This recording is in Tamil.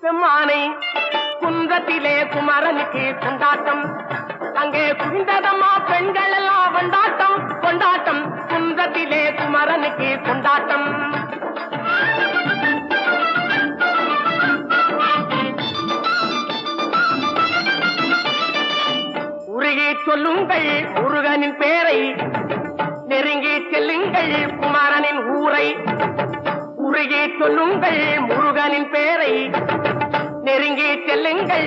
பெம்மானை குன்றத்திலே குமரனுக்கு கொண்டாட்டம் அங்கே குவிந்ததம்மா பெண்கள் எல்லாம் கொண்டாட்டம் கொண்டாட்டம் குன்றத்திலே குமரனுக்கு கொண்டாட்டம் உருகி சொல்லுங்கள் முருகனின் பேரை நெருங்கி செல்லுங்கள் குமரனின் ஊரை உருகி சொல்லுங்கள் முருகனின் பேரை நெருங்கி செல்லுங்கள்